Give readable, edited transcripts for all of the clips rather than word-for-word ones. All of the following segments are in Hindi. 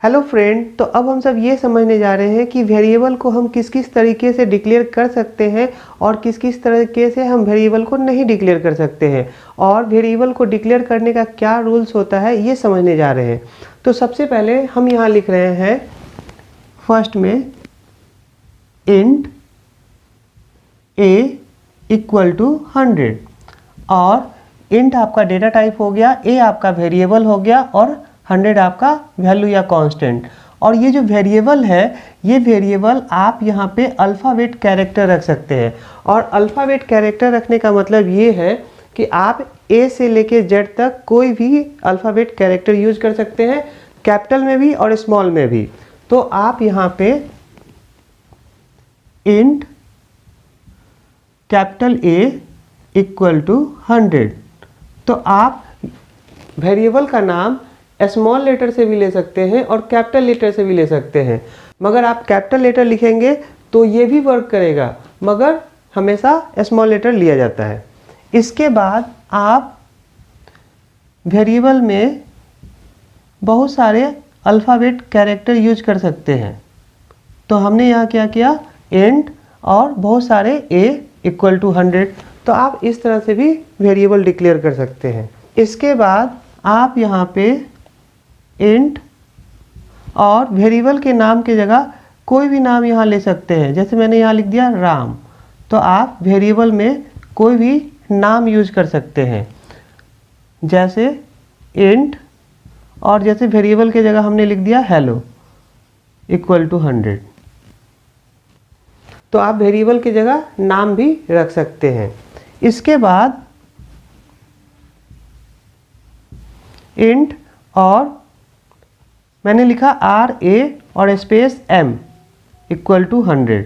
हेलो फ्रेंड, तो अब हम सब ये समझने जा रहे हैं कि वेरिएबल को हम किस किस तरीके से डिक्लेयर कर सकते हैं और किस किस तरीके से हम वेरिएबल को नहीं डिक्लेयर कर सकते हैं और वेरिएबल को डिक्लेयर करने का क्या रूल्स होता है ये समझने जा रहे हैं। तो सबसे पहले हम यहाँ लिख रहे हैं फर्स्ट में इंट a इक्वल टू 100 और इंट आपका डेटा टाइप हो गया, a आपका वेरिएबल हो गया और 100 आपका वैल्यू या कांस्टेंट। और ये जो वेरिएबल है ये वेरिएबल आप यहाँ पे अल्फ़ाबेट कैरेक्टर रख सकते हैं। और अल्फ़ाबेट कैरेक्टर रखने का मतलब ये है कि आप A से लेके Z तक कोई भी अल्फ़ाबेट कैरेक्टर यूज कर सकते हैं, कैपिटल में भी और स्मॉल में भी। तो आप यहाँ पे int capital A equal to 100, तो आप वेरिएबल का नाम स्मॉल लेटर से भी ले सकते हैं और कैपिटल लेटर से भी ले सकते हैं। मगर आप कैपिटल लेटर लिखेंगे तो ये भी वर्क करेगा, मगर हमेशा स्मॉल लेटर लिया जाता है। इसके बाद आप वेरिएबल में बहुत सारे अल्फ़ाबेट कैरेक्टर यूज कर सकते हैं। तो हमने यहाँ क्या किया, इंट और बहुत सारे a इक्वल टू 100, तो आप इस तरह से भी वेरिएबल डिक्लेयर कर सकते हैं। इसके बाद आप यहाँ पे इंट और वेरिएबल के नाम की जगह कोई भी नाम यहाँ ले सकते हैं। जैसे मैंने यहाँ लिख दिया राम, तो आप वेरिएबल में कोई भी नाम यूज कर सकते हैं, जैसे इंट और जैसे वेरिएबल की जगह हमने लिख दिया हेलो इक्वल टू 100, तो आप वेरिएबल की जगह नाम भी रख सकते हैं। इसके बाद इंट और मैंने लिखा RA और स्पेस M इक्वल टू 100,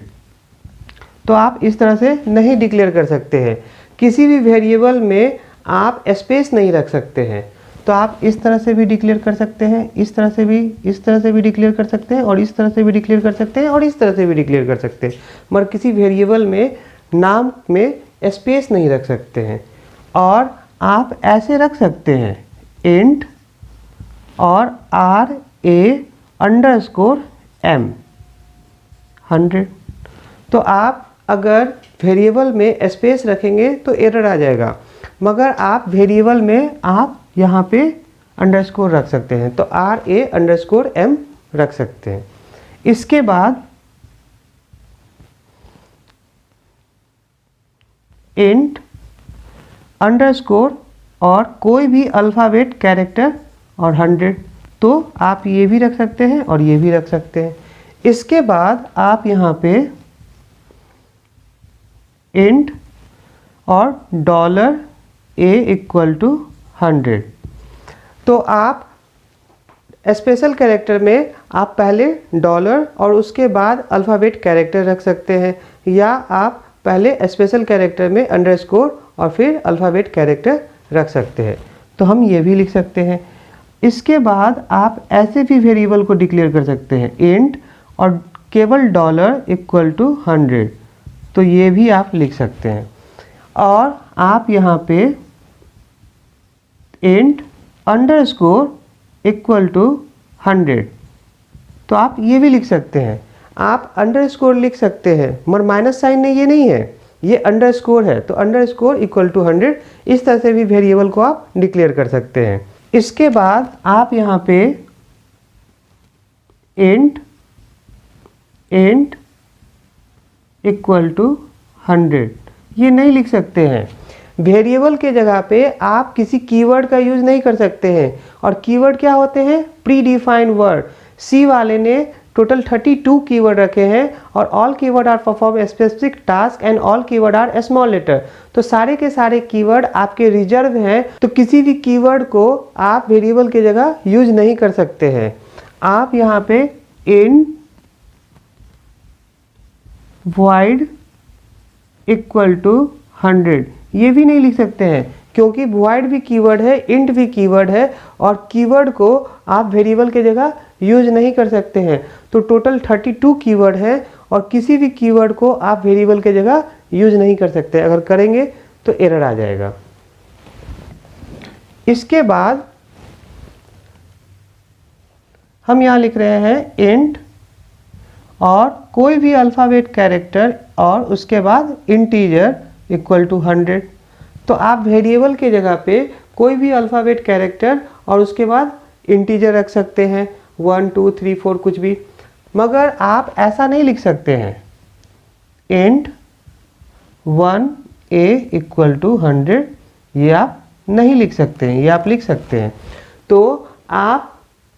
तो आप इस तरह से नहीं डिक्लेयर कर सकते हैं। किसी भी वेरिएबल में आप स्पेस नहीं रख सकते हैं, तो आप इस तरह से भी डिक्लेयर कर सकते हैं, इस तरह से भी, इस तरह से भी डिक्लेयर कर सकते हैं और इस तरह से भी डिक्लेयर कर सकते हैं और इस तरह से भी डिक्लेयर कर सकते हैं। मगर किसी वेरिएबल में नाम में स्पेस नहीं रख सकते हैं। और आप ऐसे रख सकते हैं इंट और RA अंडरस्कोर M 100, तो आप अगर वेरिएबल में स्पेस रखेंगे तो एरर आ जाएगा, मगर आप वेरिएबल में आप यहाँ पे अंडरस्कोर रख सकते हैं, तो RA अंडरस्कोर M रख सकते हैं। इसके बाद इंट अंडरस्कोर और कोई भी अल्फ़ाबेट कैरेक्टर और 100, तो आप ये भी रख सकते हैं और ये भी रख सकते हैं। इसके बाद आप यहाँ पे इंट और $A इक्वल टू 100, तो आप स्पेशल कैरेक्टर में आप पहले डॉलर और उसके बाद अल्फ़ाबेट कैरेक्टर रख सकते हैं, या आप पहले स्पेशल कैरेक्टर में अंडरस्कोर और फिर अल्फ़ाबेट कैरेक्टर रख सकते हैं। तो हम ये भी लिख सकते हैं। इसके बाद आप ऐसे भी वेरिएबल को डिक्लेयर कर सकते हैं इंट और केवल $इक्वल टू 100, तो ये भी आप लिख सकते हैं। और आप यहाँ पे इंट अंडरस्कोर इक्वल टू 100, तो आप ये भी लिख सकते हैं। आप अंडरस्कोर लिख सकते हैं मगर माइनस साइन नहीं, ये नहीं है, ये अंडरस्कोर है, तो अंडरस्कोर इक्वल टू 100, इस तरह से भी वेरिएबल को आप डिक्लेयर कर सकते हैं। इसके बाद आप यहाँ पे इंट इक्वल टू 100 ये नहीं लिख सकते हैं। वेरिएबल के जगह पे आप किसी कीवर्ड का यूज नहीं कर सकते हैं, और कीवर्ड क्या होते हैं, प्री डिफाइंड वर्ड। सी वाले ने टोटल 32 कीवर्ड रखे हैं और all keyword are perform specific task and all keyword are small letter, तो सारे के सारे कीवर्ड आपके रिजर्व हैं, तो किसी भी कीवर्ड को आप वेरिएबल की जगह यूज नहीं कर सकते हैं। आप यहाँ पे इन void इक्वल टू 100 ये भी नहीं लिख सकते हैं, क्योंकि void भी कीवर्ड है, int भी कीवर्ड है, और कीवर्ड को आप वेरिएबल की जगह यूज नहीं कर सकते हैं। तो टोटल 32 कीवर्ड है और किसी भी कीवर्ड को आप वेरिएबल की जगह यूज नहीं कर सकते, अगर करेंगे तो एरर आ जाएगा। इसके बाद हम यहाँ लिख रहे हैं इंट और कोई भी अल्फ़ाबेट कैरेक्टर और उसके बाद इंटीजर इक्वल टू 100। तो आप वेरिएबल के जगह पे कोई भी अल्फ़ाबेट कैरेक्टर और उसके बाद इंटीजर रख सकते हैं, 1 2 3 4 कुछ भी। मगर आप ऐसा नहीं लिख सकते हैं, इंट 1a इक्वल टू 100, ये आप नहीं लिख सकते हैं, ये आप लिख सकते हैं। तो आप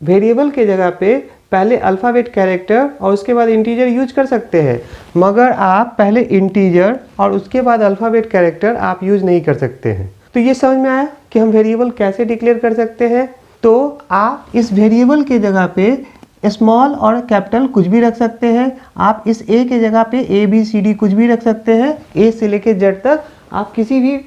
वेरिएबल के जगह पे पहले अल्फ़ाबेट कैरेक्टर और उसके बाद इंटीजर यूज कर सकते हैं, मगर आप पहले इंटीजर और उसके बाद अल्फ़ाबेट कैरेक्टर आप यूज नहीं कर सकते हैं। तो ये समझ में आया कि हम वेरिएबल कैसे डिक्लेयर कर सकते हैं। तो आप इस वेरिएबल के जगह पे स्मॉल और कैपिटल कुछ भी रख सकते हैं। आप इस ए के जगह पे ABCD कुछ भी रख सकते हैं, ए से लेके जेड तक आप किसी भी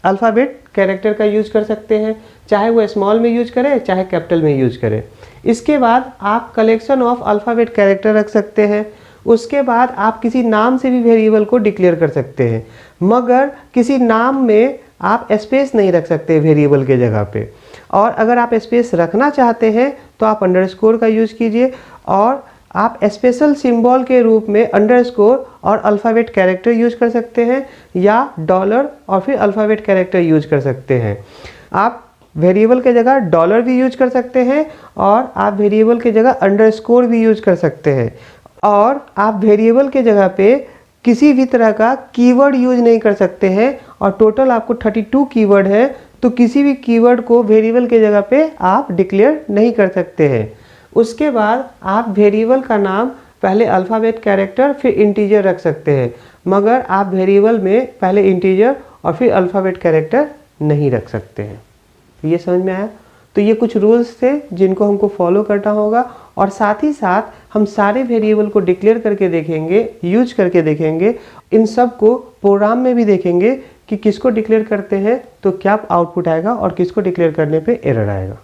अल्फ़ाबेट कैरेक्टर का यूज कर सकते हैं, चाहे वो स्मॉल में यूज करें चाहे कैपिटल में यूज करें। इसके बाद आप कलेक्शन ऑफ अल्फ़ाबेट कैरेक्टर रख सकते हैं। उसके बाद आप किसी नाम से भी वेरिएबल को डिक्लेयर कर सकते हैं, मगर किसी नाम में आप स्पेस नहीं रख सकते वेरिएबल के जगह पे। और अगर आप स्पेस रखना चाहते हैं तो आप अंडरस्कोर का यूज कीजिए, और आप स्पेशल सिंबल के रूप में अंडरस्कोर और अल्फ़ाबेट कैरेक्टर यूज कर सकते हैं, या डॉलर और फिर अल्फ़ाबेट कैरेक्टर यूज कर सकते हैं। आप वेरिएबल के जगह डॉलर भी यूज कर सकते हैं, और आप वेरिएबल के जगह अंडरस्कोर भी यूज कर सकते हैं, और आप वेरिएबल के जगह पे किसी भी तरह का कीवर्ड यूज नहीं कर सकते हैं। और टोटल आपको 32 कीवर्ड है, तो किसी भी कीवर्ड को वेरिएबल के जगह पे आप डिक्लेयर नहीं कर सकते हैं। उसके बाद आप वेरिएबल का नाम पहले अल्फ़ाबेट कैरेक्टर फिर इंटीजर रख सकते हैं, मगर आप वेरिएबल में पहले इंटीजर और फिर अल्फ़ाबेट कैरेक्टर नहीं रख सकते हैं। ये समझ में आया? तो ये कुछ रूल्स थे जिनको हमको फॉलो करना होगा, और साथ ही साथ हम सारे वेरिएबल को डिक्लेयर करके देखेंगे, यूज करके देखेंगे। इन सब को प्रोग्राम में भी देखेंगे कि किसको डिक्लेयर करते हैं तो क्या आउटपुट आएगा और किसको डिक्लेयर करने पे एरर आएगा।